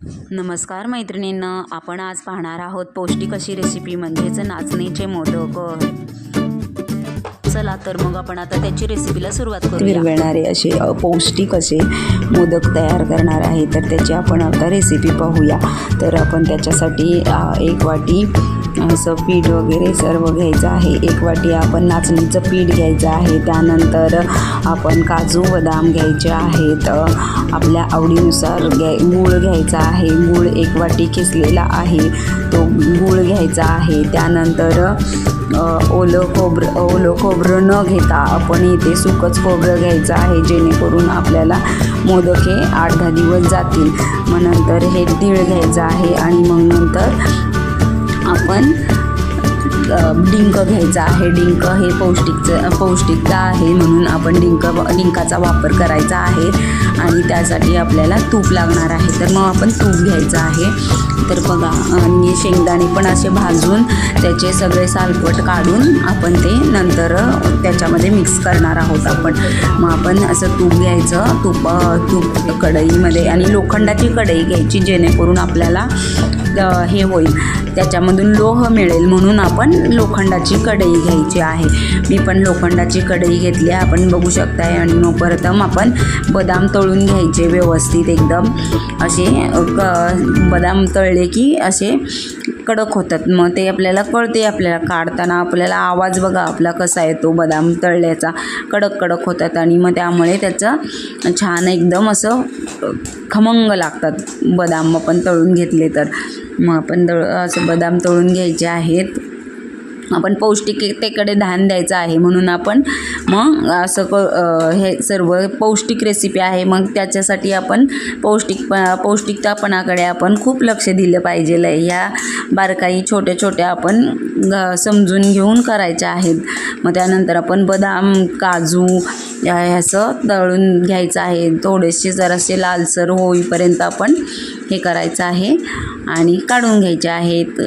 नमस्कार मैत्रिणींनो, आपण आज पाहणार आहोत पौष्टिक अशी रेसिपी म्हणजेच नाचणीचे मोदक। चला तर मग आपण आता त्याची रेसिपीला सुरुवात करूया। विरघळणारे असे पौष्टिक असे मोदक तयार करणार आहे, तर त्याची आपण आता रेसिपी पाहूया। तर आपण त्याच्यासाठी एक वाटी असं पीठ वगैरे सर्व घ्यायचं आहे। एक वाटी आपण नाचणीचं पीठ घ्यायचं आहे। त्यानंतर आपण काजू बदाम घ्यायचे आहेत। आपल्या आवडीनुसार गूळ घ्यायचा आहे। गूळ एक वाटी किसलेला आहे, तो गूळ घ्यायचा आहे। त्यानंतर ओलं खोबरं न घेता आपण इथे सुकंच खोबरं घ्यायचं आहे, जेणेकरून आपल्याला मोदक हे 8-10 दिवस जातील। मग नंतर हे तीळ घ्यायचं आहे आणि मग नंतर आपण डिंक घ्यायचा आहे। डिंक हे पौष्टिकता आहे, म्हणून आपण डिंकाचा वापर करायचा आहे आणि त्यासाठी आपल्याला तूप लागणार आहे। तर मग आपण तूप घ्यायचं आहे। तर बघा, आणि शेंगदाणे पण असे भाजून त्याचे सगळे सालपट काढून आपण ते नंतर त्याच्यामध्ये मिक्स करणार आहोत आपण। मग आपण असं तूप घ्यायचं, तूप कढईमध्ये, आणि लोखंडाची कढई घ्यायची, जेणेकरून आपल्याला हे होईल, त्याच्यामधून लोह मिळेल, म्हणून आपण लोखंडाची कढई घ्यायची आहे। मी पण लोखंडाची कढई घेतली आहे, आपण बघू शकताय। आणि मग प्रथम आपण बदाम तळून घ्यायचे व्यवस्थित एकदम असे। बदाम तळले की असे कडक होतात, मग ते आपल्याला कळते। आपल्याला काढताना आपल्याला आवाज बघा आपला कसा येतो बदाम तळल्याचा, कडक होतात, आणि मग त्यामुळे त्याचं छान एकदम असं खमंग लागतात बदाम आपण तळून घेतले तर। मग आपण असं बदाम तळून घ्यायचे आहेत। आपण पौष्टिकतेकडे ध्यान द्यायचं आहे, म्हणून आपण मग असं हे सर्व पौष्टिक रेसिपी आहे, मग त्याच्यासाठी आपण पौष्टिकतापणाकडे आपण खूप लक्ष दिलं पाहिजे। ह्या बारकाई छोट्या आपण समजून घेऊन करायच्या आहेत। मग त्यानंतर आपण बदाम काजू ह्याचं तळून घ्यायचं आहे। थोडेसे जरासे लालसर होईपर्यंत आपण हे करायचं आहे आणि काढून घ्यायचे आहेत।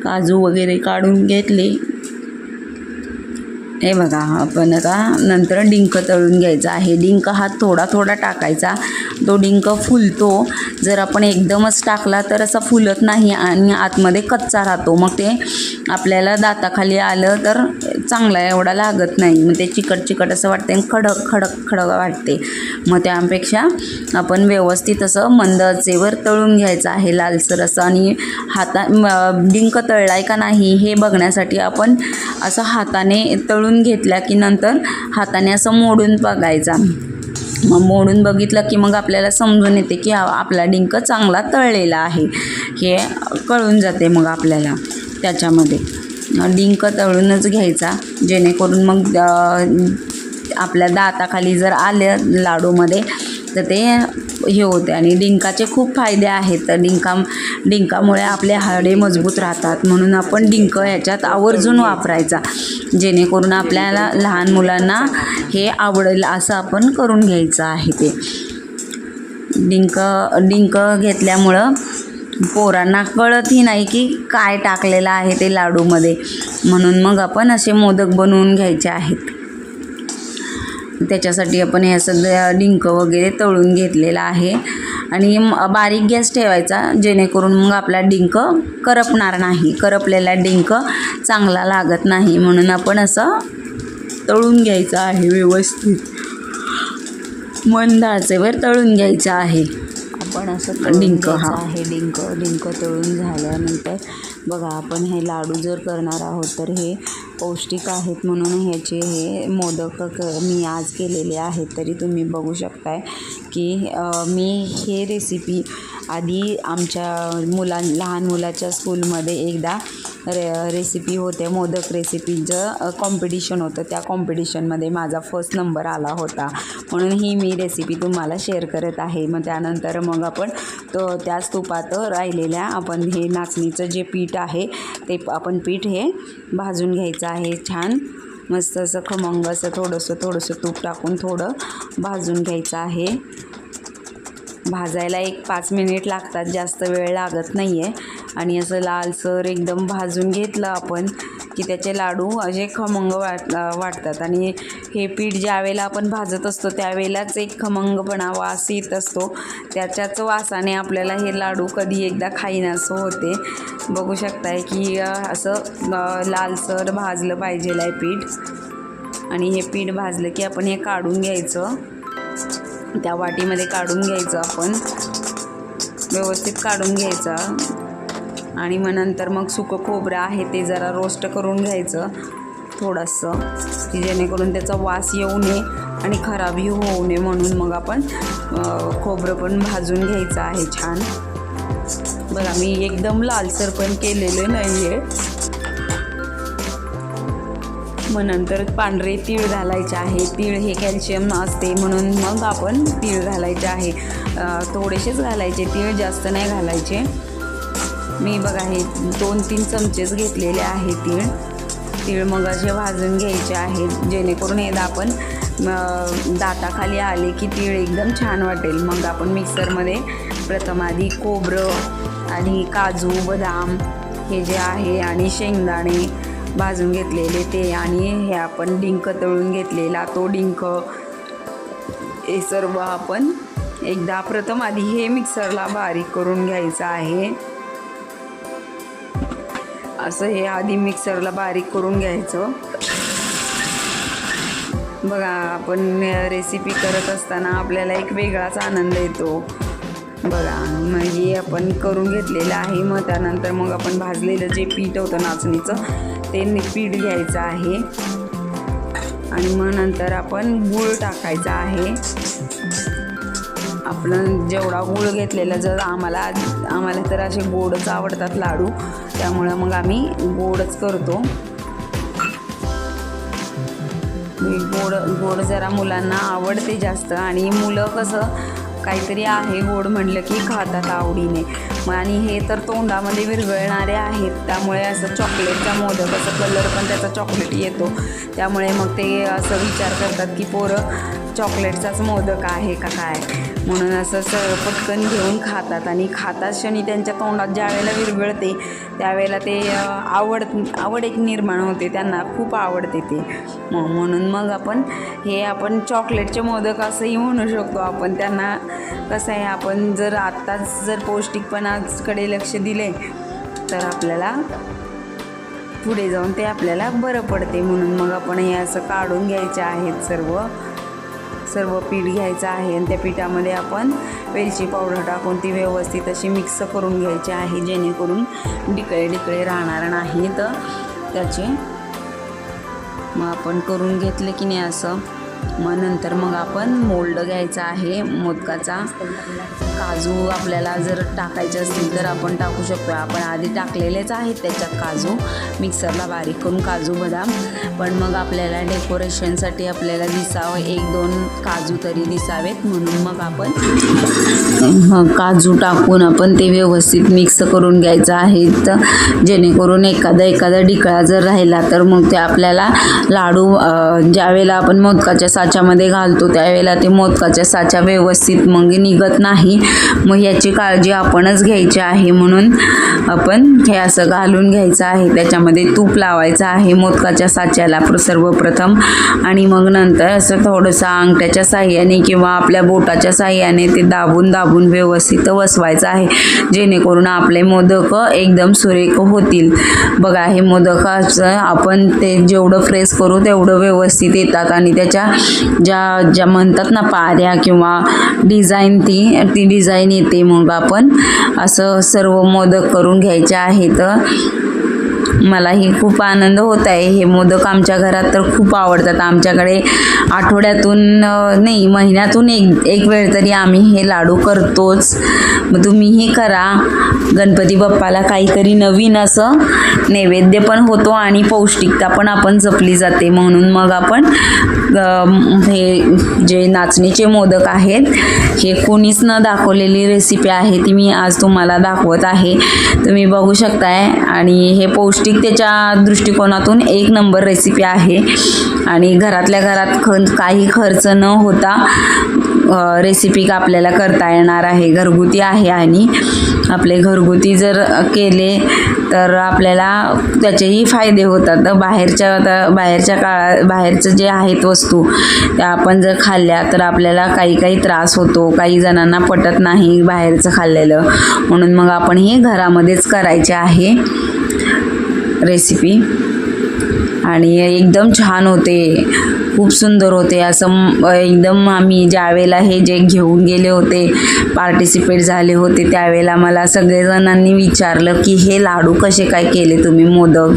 काजू वगैरे काढून घेतले। हे बघा, आपण आता नंतर डिंक तळून घ्यायचा आहे। डिंक हा थोडा टाकायचा, तो डिंक फुलतो। जर आपण एकदमच टाकला तर असा फुलत नाही आणि आतमध्ये कच्चा राहतो, मग ते आपल्याला दाताखाली आलं तर चांगला एवढा लागत नाही, मग ते चिकट असं वाटते, खडक वाटते। मग त्यापेक्षा आपण व्यवस्थित असं मंद आचेवर तळून घ्यायचं आहे, लालसर असं। आणि डिंक तळलाय का नाही हे बघण्यासाठी आपण असं हाताने तळून घेतला की नंतर हाताने असं मोडून बघायचा। मग मोडून बघितलं की मग आपल्याला समजून येते की आपला डिंक चांगला तळलेला आहे, हे कळून जाते। मग आपल्याला त्याच्यामध्ये डिंक तळूनच घ्यायचा, जेणेकरून मग आपल्या दाताखाली जर आलं लाडूमध्ये तर ते हे होते। आणि डिंकाचे खूप फायदे आहेत, तर डिंकामुळे आपले हाडे मजबूत राहतात, म्हणून आपण डिंक ह्याच्यात आवर्जून वापरायचा, जेणेकरून आपल्याला लहान मुलांना हे आवडेल असं आपण करून घ्यायचं आहे। ते डिंक घेतल्यामुळं पोरांना कळतही नाही की काय टाकलेलं आहे ते लाडूमध्ये, म्हणून मग आपण असे मोदक बनवून घ्यायचे आहेत। त्याच्यासाठी आपण हे असं डिंक वगैरे तळून घेतलेला आहे, आणि बारीक गॅस ठेवायचा, जेणेकरून मग आपला डिंक करपणार नाही। करपलेला डिंक चांगला लागत नाही, म्हणून आपण असं तळून घ्यायचं आहे व्यवस्थित, मंद आचेवर तळून घ्यायचं आहे आपण असं डिंक आहे। डिंक तळून झाल्यानंतर बघा, आपण हे लाडू जर करणार आहोत तर हे पौष्टिक आहेत, म्हणून ह्याचे हे मोदक मी आज केलेले आहेत। तरी तुम्ही बघू शकताय की मी हे रेसिपी आधी आमच्या लहान मुलाच्या स्कूलमध्ये एकदा रेसिपी होते, मोदक रेसिपीचं कॉम्पिटिशन होतं, त्या कॉम्पिटिशनमध्ये माझा फर्स्ट नंबर आला होता, म्हणून ही मी रेसिपी तुम्हाला शेअर करत आहे। मग त्यानंतर मग आपण त्याच तुपात राहिलेल्या आपण हे नाचणीचं जे पीठ आहे ते आपण पीठ हे भाजून घ्यायचं आहे, छान मस्त असं खमंग असं थोडंसं तूप टाकून थोडं भाजून घ्यायचं आहे। भाजायला 1-5 मिनिट लागतात, जास्त वेळ लागत नाही आहे। आणि असं लालसर एकदम भाजून घेतलं आपण की त्याचे लाडू असे खमंग वाटतात. आणि हे पीठ ज्या वेळेला आपण भाजत असतो त्यावेळेलाच एक खमंगपणा वास येत असतो. त्याच्याच वासाने आपल्याला हे लाडू कधी एकदा खाईनासं होते. बघू शकताय की असं लालसर भाजलं पाहिजे आहे पीठ. आणि हे पीठ भाजलं की आपण हे काढून घ्यायचं, त्या वाटीमध्ये काढून घ्यायचं, आपण व्यवस्थित काढून घ्यायचं. आणि मग नंतर मग सुकं खोबरं आहे ते जरा रोस्ट करून घ्यायचं थोडंसं, की जेणेकरून त्याचा वास येऊ नये आणि खराबही होऊ नये म्हणून मग आपण खोबरं पण भाजून घ्यायचं आहे छान. बघा मी एकदम लालसर पण केलेलं नाही आहे. मग नंतर पांढरे तीळ घालायचे आहे. तीळ हे कॅल्शियम असते म्हणून मग आपण तीळ घालायचे आहे. थोडेसेच घालायचे तीळ, जास्त नाही घालायचे. मी बघा हे 2-3 चमचेच घेतलेले आहे तीळ मग असे भाजून घ्यायचे आहेत, जेणेकरून हे आपण दाताखाली आले की तीळ एकदम छान वाटेल. मग आपण मिक्सरमध्ये प्रथम आधी खोबरं आणि काजू, बदाम हे जे आहे आणि शेंगदाणे भाजून घेतलेले ते, आणि हे आपण डिंक तळून घेतलेला तो डिंक, हे सर्व आपण एकदा प्रथम आधी हे मिक्सरला बारीक करून घ्यायचं आहे. असं हे आधी मिक्सरला बारीक करून घ्यायचं. बघा आपण रेसिपी करत असताना आपल्याला एक वेगळाच आनंद येतो. बघा मग हे आपण करून घेतलेलं आहे. मग त्यानंतर मग आपण भाजलेलं जे पीठ होतं नाचणीचं ते पीठ घ्यायचं आहे. आणि मग नंतर आपण गूळ टाकायचा आहे. आपण जेवढा गूळ घेतलेला, जर आम्हाला तर असे गोडच आवडतात लाडू, त्यामुळं मग आम्ही गोडच करतो. गोड जरा मुलांना आवडते जास्त, आणि मुलं कसं काहीतरी आहे गोड म्हटलं की खातात आवडीने. आणि हे तर तोंडामध्ये विरघळणारे आहेत, त्यामुळे असं चॉकलेटचा मोदक, असं कलर पण त्याचा चॉकलेट येतो, त्यामुळे मग ते असं विचार करतात की पोरं चॉकलेटचाच मोदक आहे का काय, म्हणून असं पटकन घेऊन खातात. आणि खातात क्षणी त्यांच्या तोंडात ज्या वेळेला विरघळते त्यावेळेला ते आवड एक निर्माण होते, त्यांना खूप आवडते ते. म्हणून मग आपण चॉकलेटचे मोदक असंही म्हणू शकतो आपण त्यांना. कसं आहे, आपण जर आत्ताच जर पौष्टिकपणाकडे लक्ष दिले तर आपल्याला पुढे जाऊन ते आपल्याला बरं पडते. म्हणून मग आपण हे असं काढून घ्यायचे आहेत सर्व पीठ घ्यायचं आहे. आणि त्या पिठामध्ये आपण वेलची पावडर टाकून ती व्यवस्थित अशी मिक्स करून घ्यायची आहे, जेणेकरून डिकळे राहणार नाही तर त्याचे. मग आपण करून घेतले की नाही असं, मग नंतर मग आपण मोल्ड घ्यायचा आहे मोदकाचा. काजू आपल्याला जर टाकायचे असतील तर आपण टाकू शकतो. आपण आधी टाकलेलेच आहेत त्याच्यात काजू, मिक्सरला बारीक करून काजू, बदाम. पण मग आपल्याला डेकोरेशनसाठी आपल्याला दिसावं 1-2 काजू तरी दिसावेत, म्हणून मग आपण काजू टाकून आपण ते व्यवस्थित मिक्स करून घ्यायचं आहे. तर जेणेकरून एखादा डिकळा जर राहिला तर मग ते आपल्याला लाडू ज्यावेळेला आपण मोदकाच्या साच्यामध्ये घालतो त्यावेळेला ते मोदकाच्या साच्या व्यवस्थित मग निघत नाही. मग याची काळजी आपणच घ्यायची आहे, म्हणून आपण हे असं घालून घ्यायचं आहे. त्याच्यामध्ये तूप लावायचं आहे मोदकाच्या साच्याला सर्वप्रथम, आणि मग नंतर असं थोडंसं अंगठ्याच्या साह्याने किंवा आपल्या बोटाच्या साह्याने ते दाबून व्यवस्थित बसवायचं आहे, जेणेकरून आपले मोदक एकदम सुरेख होतील. बघा हे मोदकाचं आपण ते जेवढं प्रेस करू तेवढं व्यवस्थित येतात. आणि त्याच्या ज्या म्हणतात ना पाऱ्या किंवा डिझाईन, ती डिझाईन येते. मग आपण असं सर्व मोदक करून घ्यायचे आहेत. मलाही खूप आनंद होत आहे. हे मोदक आमच्या घरात तर खूप आवडतात. आमच्याकडे आठवड्यातून नाही, महिन्यातून एक वेळ तरी आम्ही हे लाडू करतोच. मग तुम्हीही करा. गणपती बाप्पाला काहीतरी नवीन असं नैवेद्य पण होतो आणि पौष्टिकता पण आपण जपली जाते. म्हणून मग आपण हे जे नाचणीचे मोदक आहेत, हे कोणीच न दाखवलेली रेसिपी आहे, ती मी आज तुम्हाला दाखवत आहे. तुम्ही बघू शकताय. आणि हे पौष्टिकतेच्या दृष्टिकोनातून 1 नंबर रेसिपी आहे. आणि घरातल्या घरात काही खर्च न होता रेसिपी आपल्याला करता येणार आहे, घरगुती आहे. आणि आपले घरगुती जर केले तर आपल्याला त्याचेही फायदे होतात. तर बाहेरचं जे आहेत वस्तू त्या आपण जर खाल्ल्या तर आपल्याला काही त्रास होतो. काही जणांना पटत नाही बाहेरचं खाल्लेलं, म्हणून मग आपण हे घरामध्येच करायचे आहे रेसिपी. आणि एकदम छान होते, खूप सुंदर होते. असं एकदम आम्ही ज्यावेळेला हे जे घेऊन गेले होते, पार्टिसिपेट झाले होते, त्यावेळेला मला सगळेजणांनी विचारलं की हे लाडू कसे काय केले तुम्ही मोदक.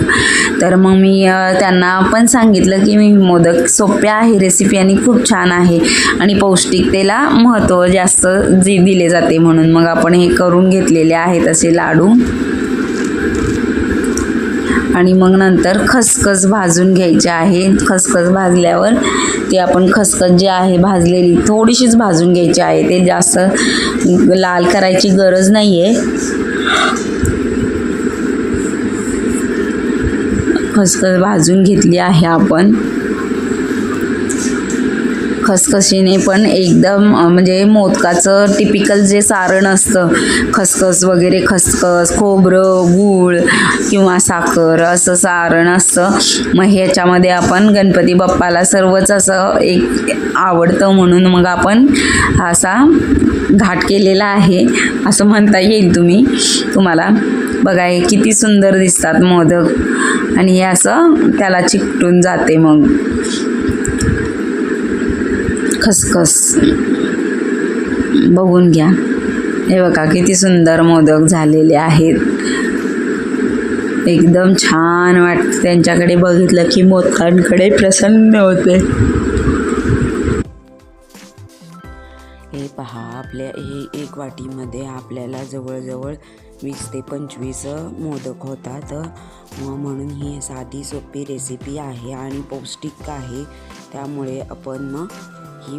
तर मग मी त्यांना पण सांगितलं की मी मोदक सोपे आहे रेसिपी आणि खूप छान आहे आणि पौष्टिकतेला महत्त्व जास्त दिले जाते, म्हणून मग आपण हे करून घेतलेले आहेत असे लाडू. आणि मग नंतर खसखस भाजून घ्यायचे आहे. खसखस भाजल्यावर ते आपण खसखस जी आहे भाजलेली थोडीशीच भाजून घ्यायची आहे, ते जास्त लाल करायची गरज नाही आहे. खसखस भाजून घेतली आहे आपण. खसखशीने पण एकदम म्हणजे मोदकाचं टिपिकल जे सारण असतं, खसखस वगैरे, खसखस, खोबरं, गूळ किंवा साखर असं सारण असतं. मग ह्याच्यामध्ये आपण गणपती बाप्पाला सर्वच असं एक आवडतं, म्हणून मग आपण असा घाट केलेला आहे असं म्हणता येईल तुम्हाला. बघा हे किती सुंदर दिसतात मोदक आणि हे असं त्याला चिकटून जाते. मग खसखस बघून घ्या, हे बघा किती सुंदर मोदक झालेले आहेत. एकदम छान वाटतं त्यांच्याकडे बघितलं की मोदकांकडे प्रसन्न होते. हे पहा, आपल्या हे एक वाटीमध्ये आपल्याला जवळजवळ 20 ते 25 मोदक होतात. म्हणून ही साधी सोपी रेसिपी आहे आणि पौष्टिक आहे, त्यामुळे आपण मग ही